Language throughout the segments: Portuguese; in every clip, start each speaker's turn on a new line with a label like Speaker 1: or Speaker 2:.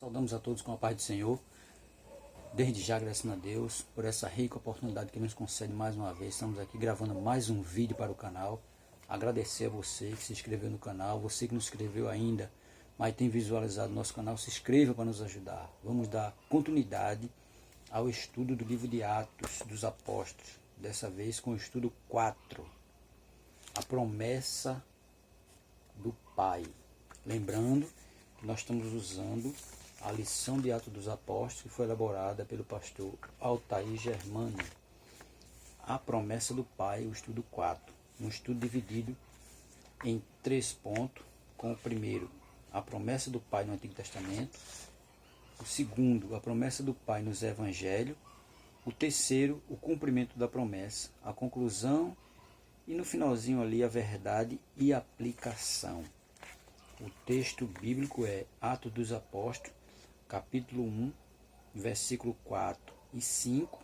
Speaker 1: Saudamos a todos com a paz do Senhor. Desde já agradecendo a Deus por essa rica oportunidade que nos concede mais uma vez. Estamos aqui gravando mais um vídeo para o canal. Agradecer a você que se inscreveu no canal, você que não se inscreveu ainda, mas tem visualizado nosso canal, se inscreva para nos ajudar. Vamos dar continuidade ao estudo do livro de Atos dos Apóstolos. Dessa vez com o estudo 4. A promessa do Pai. Lembrando que nós estamos usando a lição de Atos dos Apóstolos, que foi elaborada pelo pastor Altair Germano. A promessa do Pai, o estudo 4. Um estudo dividido em 3 pontos, com o primeiro, a promessa do Pai no Antigo Testamento. O segundo, a promessa do Pai nos Evangelhos. O terceiro, o cumprimento da promessa, a conclusão e no finalzinho ali a verdade e aplicação. O texto bíblico é Atos dos Apóstolos, capítulo 1, versículo 4 e 5,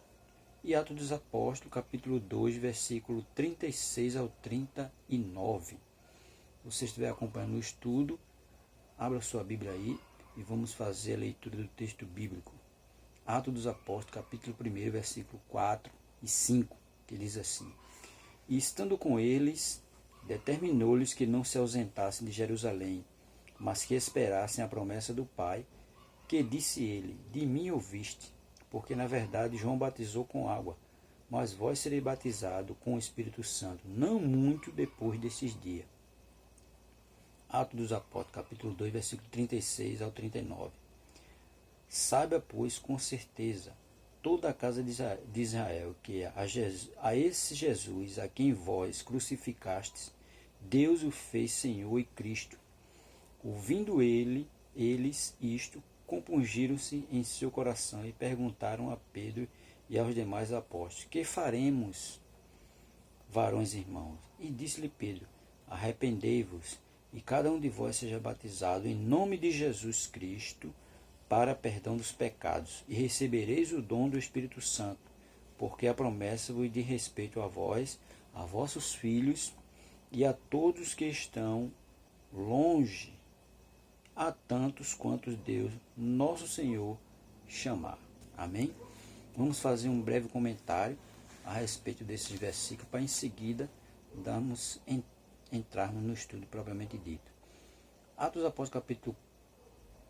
Speaker 1: e Atos dos Apóstolos, capítulo 2, versículo 36 ao 39. Se você estiver acompanhando o estudo, abra sua Bíblia aí e vamos fazer a leitura do texto bíblico. Atos dos Apóstolos, capítulo 1, versículo 4 e 5, que diz assim: E estando com eles, determinou-lhes que não se ausentassem de Jerusalém, mas que esperassem a promessa do Pai, que disse ele: De mim ouviste, porque na verdade João batizou com água, mas vós sereis batizados com o Espírito Santo, não muito depois desses dias. Atos dos Apóstolos, capítulo 2, versículo 36 ao 39. Saiba, pois, com certeza, toda a casa de Israel, que a esse Jesus, a quem vós crucificastes, Deus o fez Senhor e Cristo. Ouvindo eles isto, compungiram-se em seu coração e perguntaram a Pedro e aos demais apóstolos: Que faremos, varões irmãos? E disse-lhe Pedro: Arrependei-vos, e cada um de vós seja batizado em nome de Jesus Cristo, para perdão dos pecados, e recebereis o dom do Espírito Santo, porque a promessa vos diz respeito a vós, a vossos filhos e a todos que estão longe, a tantos quantos Deus, nosso Senhor, chamar. Amém? Vamos fazer um breve comentário a respeito desses versículos, para em seguida entrarmos no estudo propriamente dito. Atos dos Apóstolos, capítulo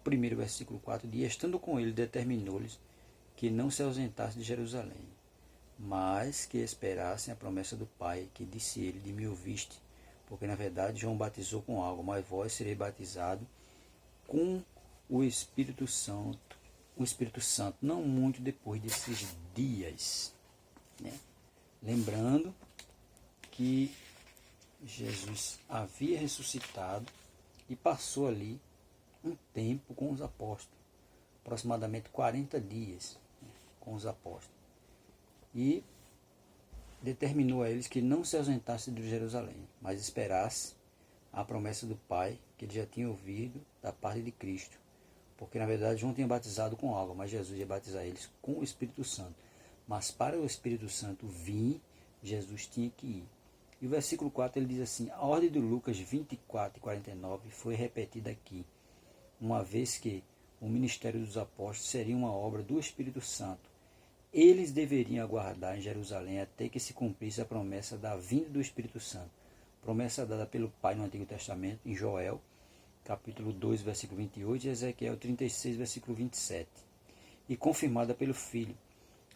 Speaker 1: 1, versículo 4, diz: Estando com ele, determinou-lhes que não se ausentassem de Jerusalém, mas que esperassem a promessa do Pai, que disse ele: De mim ouviste, porque na verdade João batizou com água, mas vós sereis batizados com o Espírito Santo, não muito depois desses dias. Né? Lembrando que Jesus havia ressuscitado e passou ali um tempo com os apóstolos, aproximadamente 40 dias, né, com os apóstolos, e determinou a eles que não se ausentassem de Jerusalém, mas esperasse a promessa do Pai, que ele já tinha ouvido da parte de Cristo, porque na verdade João tinha batizado com água, mas Jesus ia batizar eles com o Espírito Santo. Mas para o Espírito Santo vir, Jesus tinha que ir. E o versículo 4 ele diz assim: A ordem de Lucas 24 e 49 foi repetida aqui, uma vez que o ministério dos apóstolos seria uma obra do Espírito Santo. Eles deveriam aguardar em Jerusalém até que se cumprisse a promessa da vinda do Espírito Santo, promessa dada pelo Pai no Antigo Testamento, em Joel, capítulo 2, versículo 28, e Ezequiel 36, versículo 27, e confirmada pelo Filho.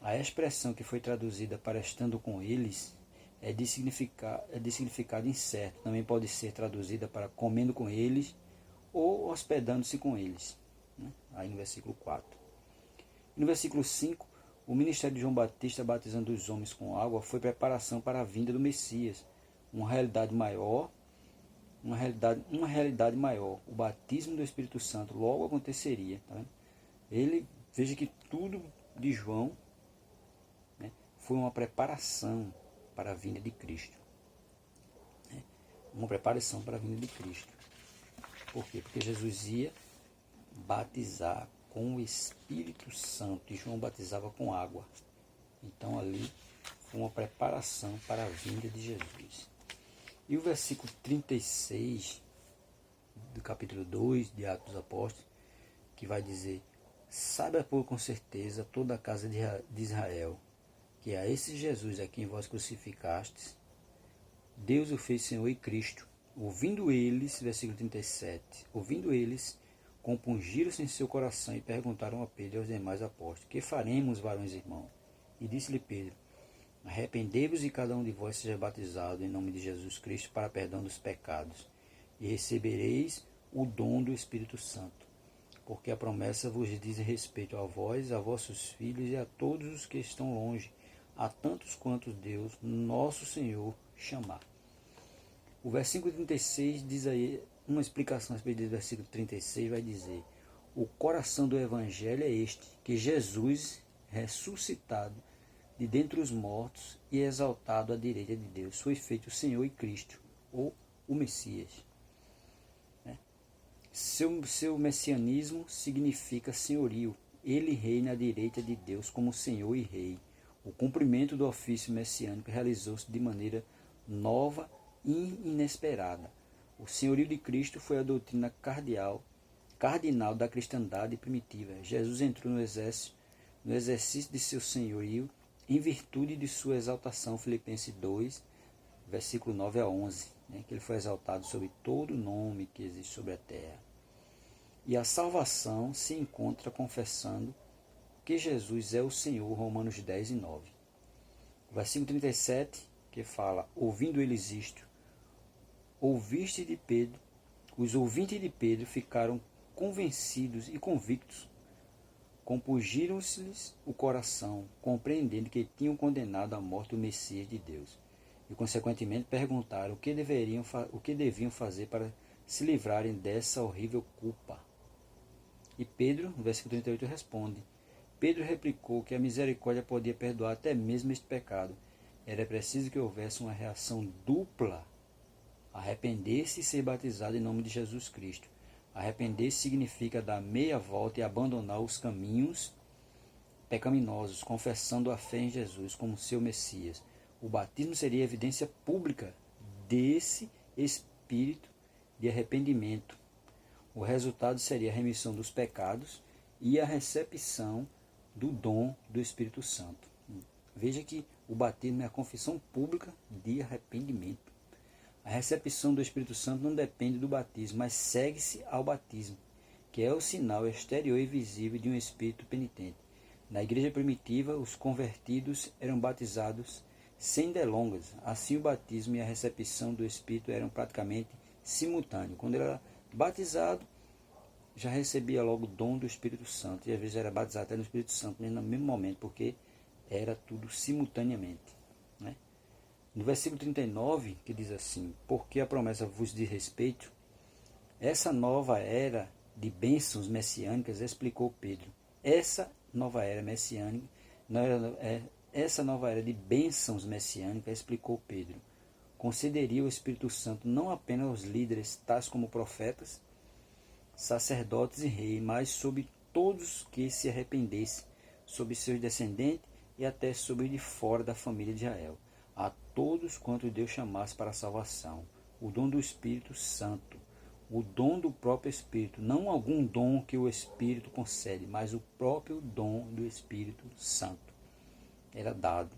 Speaker 1: A expressão que foi traduzida para estando com eles é de significado incerto. Também pode ser traduzida para comendo com eles ou hospedando-se com eles, né? Aí no versículo 4. E no versículo 5, o ministério de João Batista batizando os homens com água foi preparação para a vinda do Messias, uma realidade maior. O batismo do Espírito Santo logo aconteceria. Tá? Veja que tudo de João, né, foi uma preparação para a vinda de Cristo. Né? Uma preparação para a vinda de Cristo. Por quê? Porque Jesus ia batizar com o Espírito Santo e João batizava com água. Então ali foi uma preparação para a vinda de Jesus. E o versículo 36 do capítulo 2 de Atos dos Apóstolos que vai dizer: saiba por com certeza toda a casa de Israel, que a esse Jesus a quem vós crucificastes, Deus o fez Senhor e Cristo. Ouvindo eles, versículo 37, ouvindo eles, compungiram-se em seu coração e perguntaram a Pedro e aos demais apóstolos: que faremos, varões irmãos? E disse-lhe Pedro: arrependei-vos e cada um de vós seja batizado em nome de Jesus Cristo para perdão dos pecados, e recebereis o dom do Espírito Santo, porque a promessa vos diz respeito a vós, a vossos filhos e a todos os que estão longe, a tantos quantos Deus, nosso Senhor, chamar. O versículo 36 diz aí, uma explicação a respeito do versículo 36 vai dizer: o coração do Evangelho é este, que Jesus, ressuscitado de dentre os mortos e exaltado à direita de Deus, foi feito Senhor e Cristo, ou o Messias. Seu messianismo significa senhorio. Ele reina à direita de Deus como Senhor e Rei. O cumprimento do ofício messiânico realizou-se de maneira nova e inesperada. O senhorio de Cristo foi a doutrina cardinal da cristandade primitiva. Jesus entrou no exercício de seu senhorio em virtude de sua exaltação, Filipenses 2, versículo 9 a 11, que ele foi exaltado sobre todo nome que existe sobre a terra. E a salvação se encontra confessando que Jesus é o Senhor, Romanos 10 e 9. O versículo 37, que fala: ouvindo eles isto, os ouvintes de Pedro ficaram convencidos e convictos, compungiram-se-lhes o coração, compreendendo que tinham condenado à morte o Messias de Deus, e consequentemente perguntaram o que deviam fazer para se livrarem dessa horrível culpa. E Pedro, no versículo 38, responde: Pedro replicou que a misericórdia podia perdoar até mesmo este pecado. Era preciso que houvesse uma reação dupla: arrepender-se e ser batizado em nome de Jesus Cristo. Arrepender-se significa dar meia volta e abandonar os caminhos pecaminosos, confessando a fé em Jesus como seu Messias. O batismo seria a evidência pública desse espírito de arrependimento. O resultado seria a remissão dos pecados e a recepção do dom do Espírito Santo. Veja que o batismo é a confissão pública de arrependimento. A recepção do Espírito Santo não depende do batismo, mas segue-se ao batismo, que é o sinal exterior e visível de um espírito penitente. Na igreja primitiva, os convertidos eram batizados sem delongas. Assim, o batismo e a recepção do Espírito eram praticamente simultâneos. Quando ele era batizado, já recebia logo o dom do Espírito Santo, e às vezes era batizado até no Espírito Santo, no mesmo momento, porque era tudo simultaneamente. No versículo 39, que diz assim: porque a promessa vos diz respeito, essa nova era de bênçãos messiânicas, explicou Pedro. Essa nova era messiânica, essa nova era de bênçãos messiânicas, explicou Pedro, concederia o Espírito Santo não apenas aos líderes, tais como profetas, sacerdotes e reis, mas sobre todos que se arrependessem, sobre seus descendentes e até sobre os de fora da família de Israel. A todos quanto Deus chamasse para a salvação. O dom do Espírito Santo, o dom do próprio Espírito, não algum dom que o Espírito concede, mas o próprio dom do Espírito Santo. Era dado,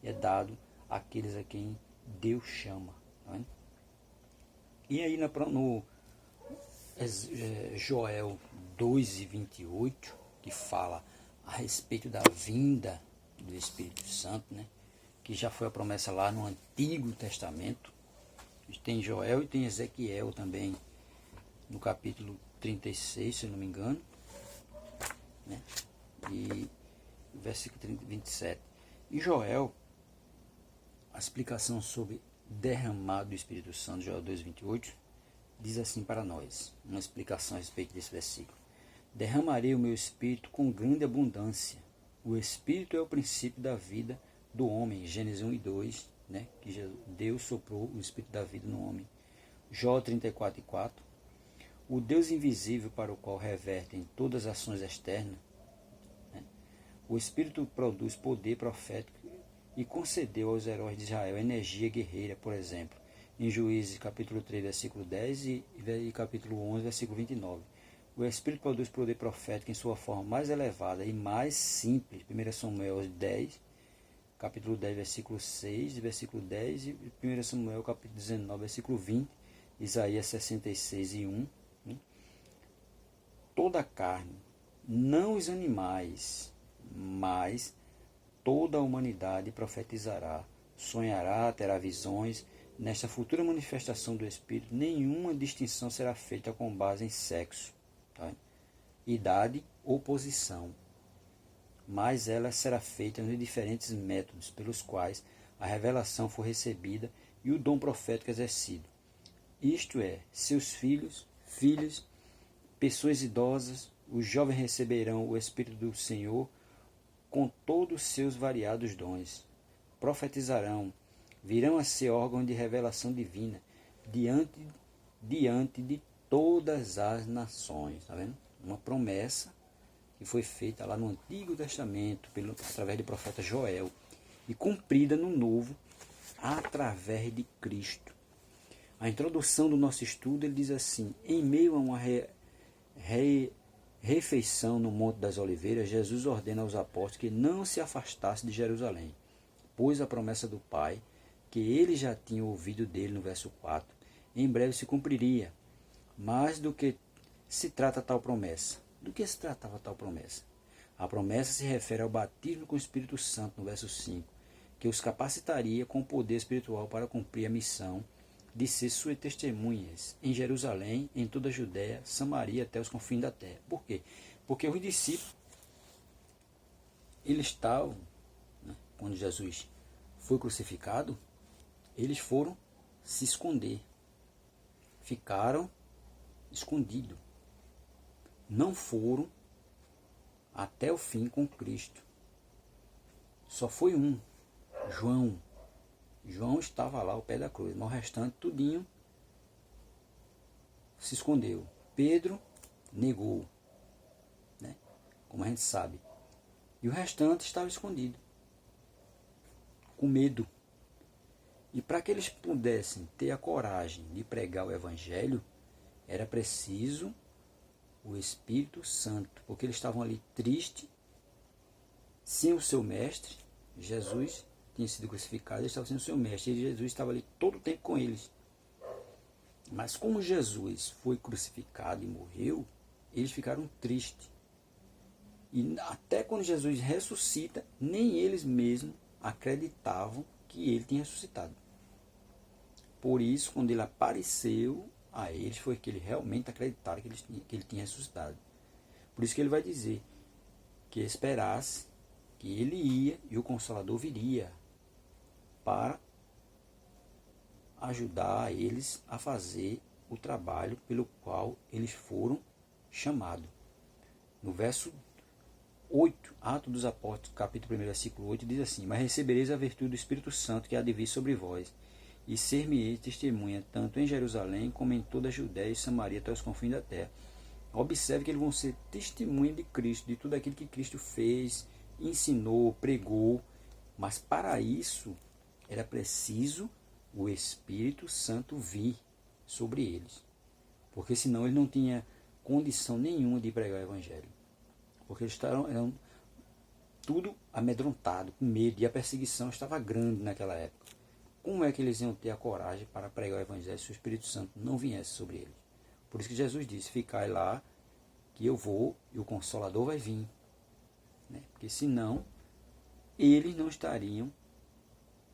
Speaker 1: é dado àqueles a quem Deus chama. Tá? E aí no Joel 2:28, que fala a respeito da vinda do Espírito Santo, que já foi a promessa lá no Antigo Testamento. Tem Joel e tem Ezequiel também, no capítulo 36, se não me engano, e versículo 27. E Joel, a explicação sobre derramado do Espírito Santo, Joel 2:28, diz assim para nós, uma explicação a respeito desse versículo: derramarei o meu Espírito com grande abundância. O Espírito é o princípio da vida do homem, Gênesis 1:2, que Deus soprou o Espírito da vida no homem. Jó 34:4, o Deus invisível para o qual revertem todas as ações externas. O Espírito produz poder profético e concedeu aos heróis de Israel energia guerreira, por exemplo, em Juízes capítulo 3, versículo 10 e capítulo 11, versículo 29. O Espírito produz poder profético em sua forma mais elevada e mais simples. 1 Samuel 10, capítulo 10, versículo 6, versículo 10, e 1 Samuel, capítulo 19, versículo 20, Isaías 66 e 1. Toda a carne, não os animais, mas toda a humanidade profetizará, sonhará, terá visões. Nesta futura manifestação do Espírito, nenhuma distinção será feita com base em sexo, tá? Idade ou posição, mas ela será feita nos diferentes métodos pelos quais a revelação for recebida e o dom profético exercido. Isto é, seus filhos, filhas, pessoas idosas, os jovens receberão o Espírito do Senhor com todos os seus variados dons. Profetizarão, virão a ser órgãos de revelação divina diante de todas as nações. Tá vendo? Uma promessa que foi feita lá no Antigo Testamento, através do profeta Joel, e cumprida no Novo, através de Cristo. A introdução do nosso estudo, ele diz assim: em meio a uma refeição no Monte das Oliveiras, Jesus ordena aos apóstolos que não se afastassem de Jerusalém, pois a promessa do Pai, que eles já tinham ouvido dele no verso 4, em breve se cumpriria. Mas do que se trata tal promessa? Do que se tratava tal promessa? A promessa se refere ao batismo com o Espírito Santo, no verso 5, que os capacitaria com o poder espiritual para cumprir a missão de ser suas testemunhas em Jerusalém, em toda a Judéia, Samaria, até os confins da terra. Por quê? Porque os discípulos, eles estavam, né, quando Jesus foi crucificado, eles foram se esconder. Ficaram escondidos. Não foram até o fim com Cristo. Só foi um, João. João estava lá ao pé da cruz, mas o restante tudinho se escondeu. Pedro negou, né? Como a gente sabe. E o restante estava escondido, com medo. E para que eles pudessem ter a coragem de pregar o Evangelho, era preciso o Espírito Santo, porque eles estavam ali tristes, sem o seu mestre. Jesus tinha sido crucificado, eles estavam sem o seu mestre, e Jesus estava ali todo o tempo com eles. Mas como Jesus foi crucificado e morreu, eles ficaram tristes. E até quando Jesus ressuscita, nem eles mesmos acreditavam que ele tinha ressuscitado. Por isso, quando ele apareceu a eles, foi que eles realmente acreditaram que ele tinha ressuscitado. Por isso que ele vai dizer que esperasse que ele ia e o Consolador viria para ajudar eles a fazer o trabalho pelo qual eles foram chamados. No verso 8, Atos dos Apóstolos, capítulo 1, versículo 8, diz assim: mas recebereis a virtude do Espírito Santo que há de vir sobre vós, e ser-me-eis testemunha tanto em Jerusalém como em toda a Judéia e Samaria até os confins da terra. Observe que eles vão ser testemunha de Cristo, de tudo aquilo que Cristo fez, ensinou, pregou, mas para isso era preciso o Espírito Santo vir sobre eles, porque senão eles não tinham condição nenhuma de pregar o Evangelho, porque eles eram tudo amedrontado, com medo, e a perseguição estava grande naquela época. Como é que eles iam ter a coragem para pregar o Evangelho se o Espírito Santo não viesse sobre eles? Por isso que Jesus disse: ficai lá, que eu vou e o Consolador vai vir, né? Porque senão eles não estariam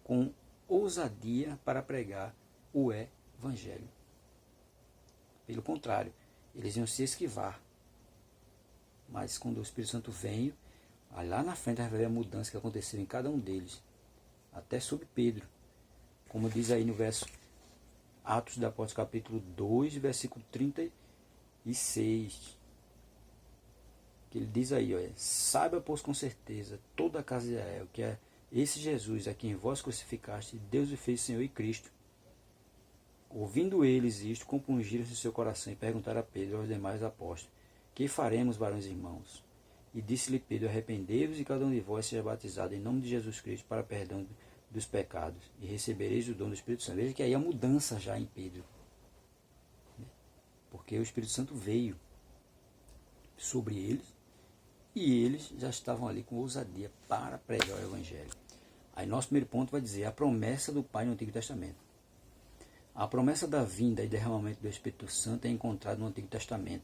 Speaker 1: com ousadia para pregar o Evangelho. Pelo contrário, eles iam se esquivar. Mas quando o Espírito Santo veio, lá na frente vai ver a mudança que aconteceu em cada um deles, até sobre Pedro, como diz aí no verso Atos dos Apóstolos, capítulo 2, versículo 36, que ele diz aí: olha, saiba, pois, com certeza toda a casa de Israel, que é esse Jesus a quem vós crucificaste, Deus o fez Senhor e Cristo. Ouvindo eles isto, compungiram-se em seu coração e perguntaram a Pedro e aos demais apóstolos: que faremos, varões e irmãos? E disse-lhe Pedro: arrependei-vos e cada um de vós seja batizado em nome de Jesus Cristo para perdão dos pecados, e recebereis o dom do Espírito Santo. Veja que aí a mudança já em Pedro, porque o Espírito Santo veio. sobre eles, e eles já estavam ali com ousadia para pregar o Evangelho. Aí nosso primeiro ponto vai dizer a promessa do Pai no Antigo Testamento. A promessa da vinda e derramamento do Espírito Santo é encontrada no Antigo Testamento.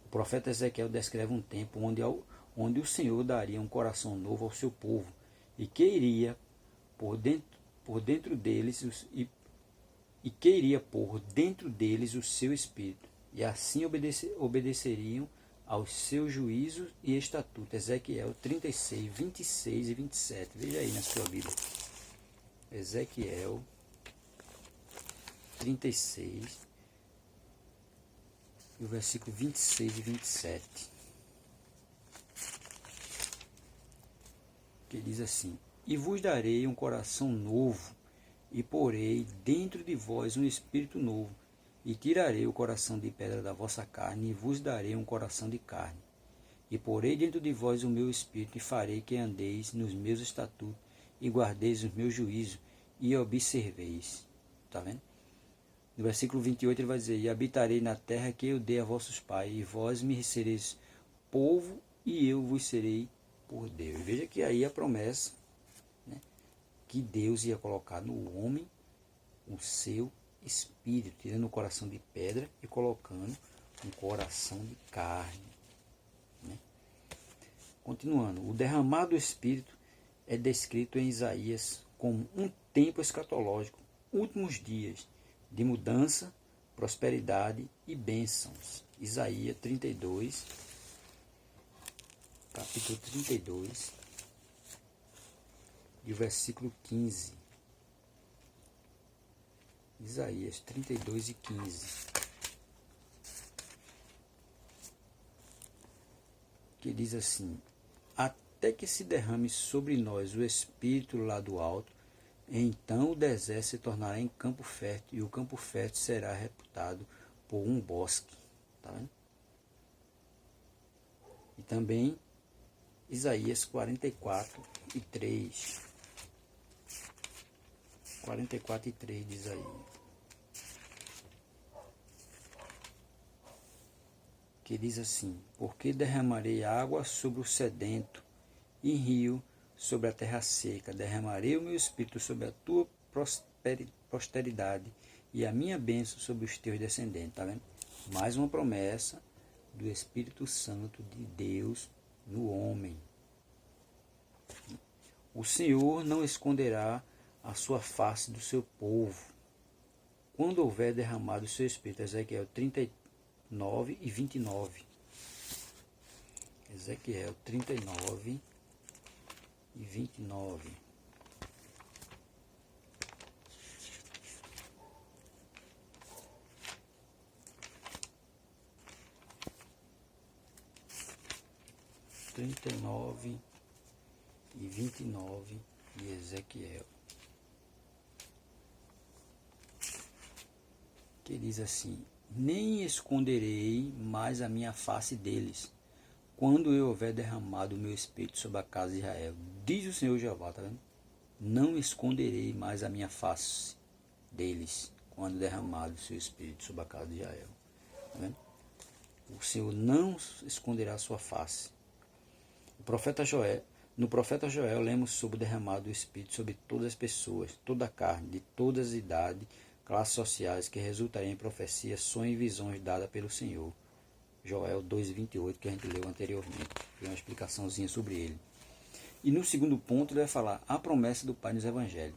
Speaker 1: O profeta Ezequiel descreve um tempo onde o Senhor daria um coração novo ao seu povo e que iria por dentro deles o seu espírito, e assim obedeceriam aos seus juízos e estatutos. Ezequiel 36, 26 e 27. Veja aí na sua Bíblia. Ezequiel 36, e o versículo 26 e 27. Que diz assim: E vos darei um coração novo, e porei dentro de vós um espírito novo, e tirarei o coração de pedra da vossa carne, e vos darei um coração de carne. E porei dentro de vós o meu espírito, e farei que andeis nos meus estatutos, e guardeis os meus juízos, e observeis. Está vendo? No versículo 28 ele vai dizer: E habitarei na terra que eu dei a vossos pais, e vós me sereis povo, e eu vos serei por Deus. Veja que aí a promessa, né, que Deus ia colocar no homem o seu espírito, tirando o coração de pedra e colocando um coração de carne. Né? Continuando, o derramado do Espírito é descrito em Isaías como um tempo escatológico, últimos dias, de mudança, prosperidade e bênçãos. Isaías 32, capítulo 32, e o versículo 15. Isaías 32 e 15. Que diz assim: Até que se derrame sobre nós o Espírito lá do alto, então o deserto se tornará em campo fértil, e o campo fértil será reputado por um bosque. Tá vendo? E também Isaías 44 e 3. 44 e 3 diz aí. Que diz assim: Porque derramarei água sobre o sedento, e rio sobre a terra seca. Derramarei o meu espírito sobre a tua posteridade, e a minha bênção sobre os teus descendentes. Tá vendo? Mais uma promessa do Espírito Santo de Deus no homem. O Senhor não esconderá a sua face do seu povo, quando houver derramado o seu espírito. Ezequiel 39 e 29. Ezequiel 39 e 29. E 29 de Ezequiel. Que diz assim: Nem esconderei mais a minha face deles, quando eu houver derramado o meu espírito sobre a casa de Israel. Diz o Senhor Jeová, tá vendo? Não esconderei mais a minha face deles, quando derramado o seu espírito sobre a casa de Israel. Tá vendo? O Senhor não esconderá a sua face. No profeta Joel, lemos sobre o derramado do Espírito sobre todas as pessoas, toda a carne, de todas as idades, classes sociais, que resultariam em profecias, sonhos e visões dadas pelo Senhor. Joel 2,28, que a gente leu anteriormente. Tem uma explicaçãozinha sobre ele. E no segundo ponto ele vai falar a promessa do Pai nos Evangelhos.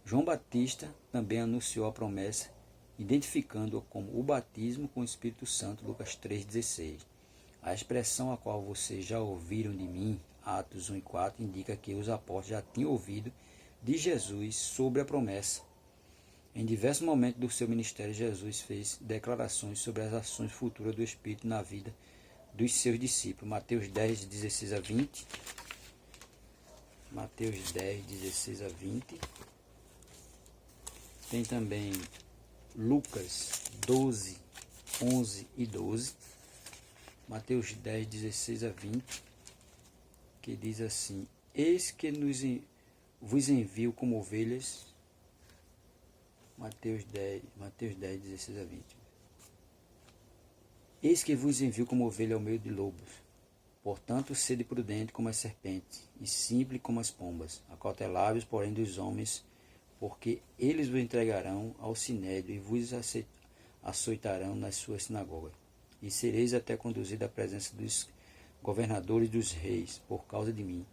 Speaker 1: João Batista também anunciou a promessa, identificando-a como o batismo com o Espírito Santo, Lucas 3,16. A expressão a qual vocês já ouviram de mim, Atos 1 e 4, indica que os apóstolos já tinham ouvido de Jesus sobre a promessa. Em diversos momentos do seu ministério, Jesus fez declarações sobre as ações futuras do Espírito na vida dos seus discípulos. Mateus 10, 16 a 20. Mateus 10, 16 a 20. Tem também Lucas 12, 11 e 12. Mateus 10, 16 a 20, que diz assim: Eis que vos envio como ovelhas. Mateus 10, 16 a 20. Eis que vos envio como ovelha ao meio de lobos. Portanto, sede prudente como as serpentes, e simples como as pombas. Acautelai-vos, porém, dos homens, porque eles vos entregarão ao sinédrio e vos açoitarão nas suas sinagogas. E sereis até conduzidos à presença dos governadores dos reis, por causa de mim,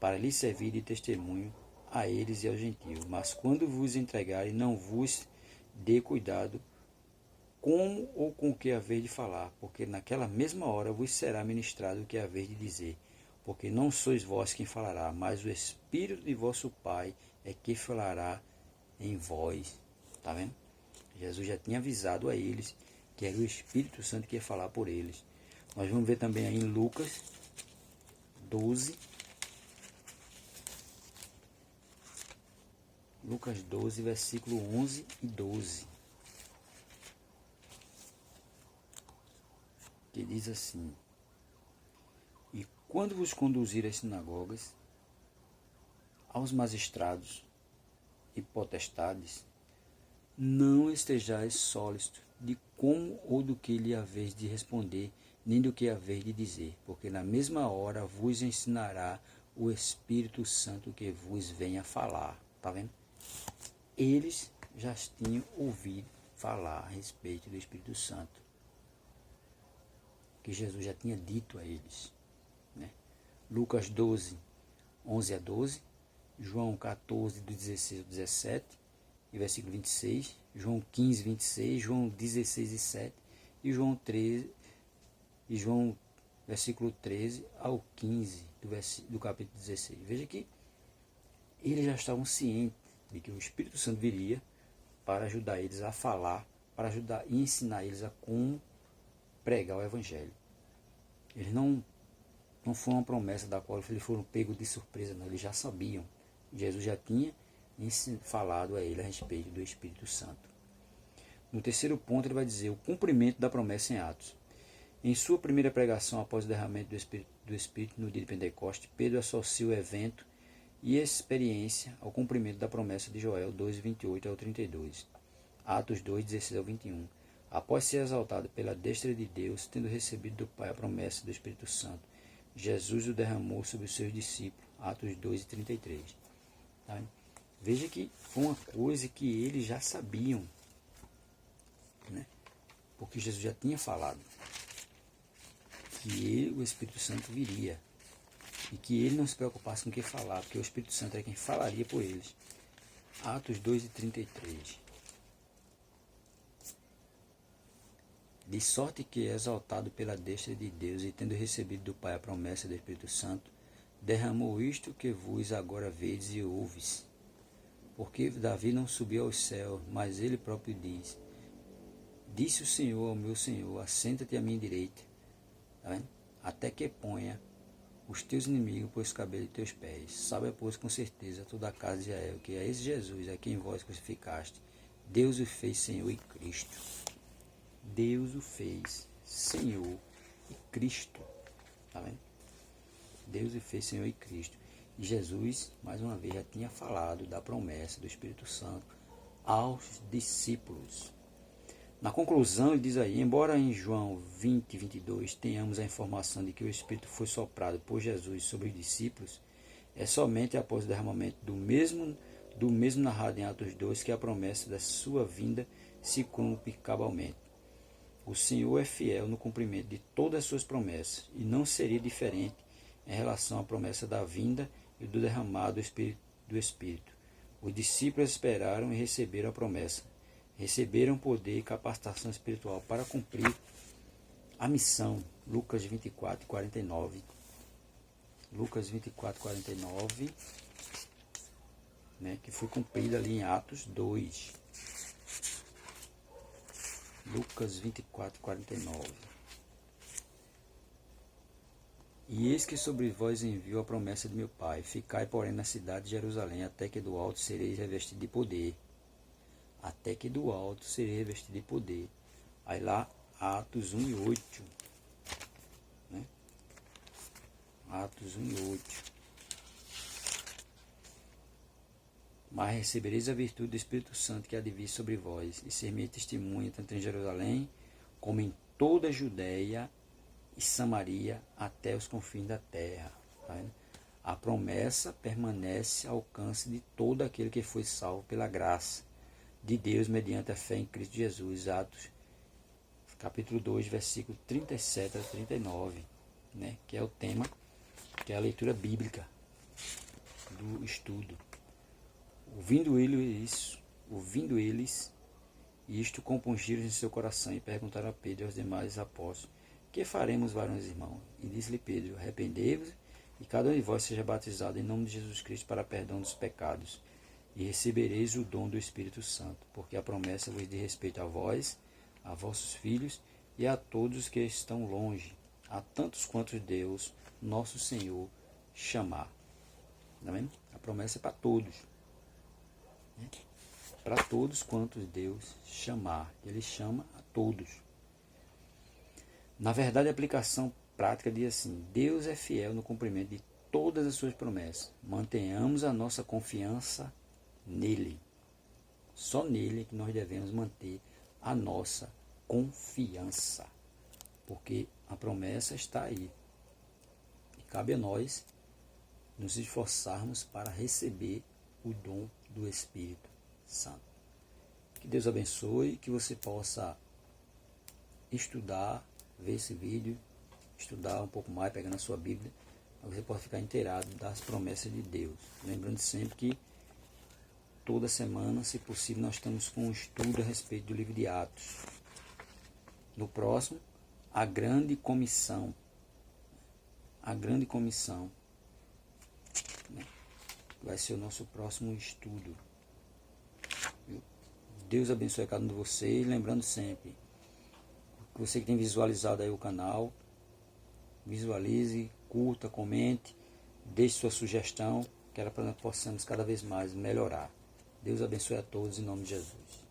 Speaker 1: para lhes servir de testemunho a eles e aos gentios. Mas quando vos entregarem, não vos dê cuidado como ou com o que haver de falar, porque naquela mesma hora vos será ministrado o que haver de dizer. Porque não sois vós quem falará, mas o Espírito de vosso Pai é que falará em vós. Está vendo? Jesus já tinha avisado a eles que era o Espírito Santo que ia falar por eles. Nós vamos ver também aí em Lucas 12. Lucas 12, versículo 11 e 12. Que diz assim: E quando vos conduzir às sinagogas, aos magistrados e potestades, não estejais sólidos de como ou do que lhe haveis de responder, nem do que haveis de dizer, porque na mesma hora vos ensinará o Espírito Santo que vos venha falar. Está vendo? Eles já tinham ouvido falar a respeito do Espírito Santo, que Jesus já tinha dito a eles. Né? Lucas 12, 11 a 12, João 14, do 16 ao 17, e versículo 26, João 15, 26, João 16 e 7, e João 13, e João versículo 13 ao 15 do capítulo 16. Veja que eles já estavam cientes de que o Espírito Santo viria para ajudar eles a falar, para ajudar e ensinar eles a como pregar o Evangelho. Eles não foi uma promessa da qual eles foram pegos de surpresa, não. Eles já sabiam. Jesus já tinha falado a ele a respeito do Espírito Santo. No terceiro ponto, ele vai dizer o cumprimento da promessa em Atos. Em sua primeira pregação, após o derramamento do Espírito no dia de Pentecostes, Pedro associa o evento e experiência ao cumprimento da promessa de Joel 2, 28 ao 32. Atos 2, 16 ao 21. Após ser exaltado pela destra de Deus, tendo recebido do Pai a promessa do Espírito Santo, Jesus o derramou sobre os seus discípulos. Atos 2 e 33. Tá? Veja que foi uma coisa que eles já sabiam, né? Porque Jesus já tinha falado que ele, o Espírito Santo, viria. E que ele não se preocupasse com o que falar, porque o Espírito Santo é quem falaria por eles. Atos 2 e 33. De sorte que, exaltado pela destra de Deus e tendo recebido do Pai a promessa do Espírito Santo, derramou isto que vos agora vedes e ouves. Porque Davi não subiu aos céus, mas ele próprio diz: Disse o Senhor ao meu Senhor, assenta-te à minha direita, tá vendo? Até que ponha os teus inimigos por escabelo de teus pés. Sabe, pois, com certeza, toda a casa de Israel, que é esse Jesus a quem vós crucificaste, Deus o fez Senhor e Cristo. Deus o fez Senhor e Cristo. Tá vendo? Deus o fez Senhor e Cristo. E Jesus, mais uma vez, já tinha falado da promessa do Espírito Santo aos discípulos. Na conclusão, ele diz aí, embora em João 20, 22 tenhamos a informação de que o Espírito foi soprado por Jesus sobre os discípulos, é somente após o derramamento do mesmo narrado em Atos 2 que a promessa da sua vinda se cumpre cabalmente. O Senhor é fiel no cumprimento de todas as suas promessas, e não seria diferente em relação à promessa da vinda e do derramado do Espírito. Os discípulos esperaram e receberam a promessa. Receberam poder e capacitação espiritual para cumprir a missão. Lucas 24, 49. Lucas 24, 49, né, que foi cumprida ali em Atos 2. Lucas 24, 49. E eis que sobre vós envio a promessa de meu Pai. Ficai, porém, na cidade de Jerusalém, até que do alto sereis revestidos de poder. Até que do alto sereis revestidos de poder. Aí lá, Atos 1 e 8. Né? Atos 1 e 8. Mas recebereis a virtude do Espírito Santo que há de vir sobre vós, e ser minha testemunha tanto em Jerusalém, como em toda a Judéia e Samaria até os confins da terra. Tá vendo? A promessa permanece ao alcance de todo aquele que foi salvo pela graça de Deus mediante a fé em Cristo Jesus. Atos capítulo 2, versículo 37 a 39, né? Que é o tema, que é a leitura bíblica do estudo. Ouvindo eles isto, compungiram em seu coração e perguntaram a Pedro e aos demais apóstolos: que faremos, varões e irmãos? E disse-lhe Pedro: arrependei-vos e cada um de vós seja batizado em nome de Jesus Cristo para perdão dos pecados, e recebereis o dom do Espírito Santo, porque a promessa vos diz respeito a vós, a vossos filhos e a todos os que estão longe, a tantos quantos Deus, nosso Senhor, chamar. Tá vendo? A promessa é para todos. Né? Para todos quantos Deus chamar. Ele chama a todos. Na verdade, a aplicação prática diz assim: Deus é fiel no cumprimento de todas as suas promessas. Mantenhamos a nossa confiança nele. Só nele é que nós devemos manter a nossa confiança. Porque a promessa está aí. E cabe a nós nos esforçarmos para receber o dom do Espírito Santo. Que Deus abençoe, que você possa estudar, ver esse vídeo, estudar um pouco mais, pegando a sua Bíblia, para que você possa ficar inteirado das promessas de Deus. Lembrando sempre que toda semana, se possível, nós estamos com um estudo a respeito do livro de Atos. No próximo, a grande comissão. A grande comissão, né? Vai ser o nosso próximo estudo. Deus abençoe cada um de vocês. Lembrando sempre, você que tem visualizado aí o canal, visualize, curta, comente, deixe sua sugestão, que era para nós possamos cada vez mais melhorar. Deus abençoe a todos em nome de Jesus.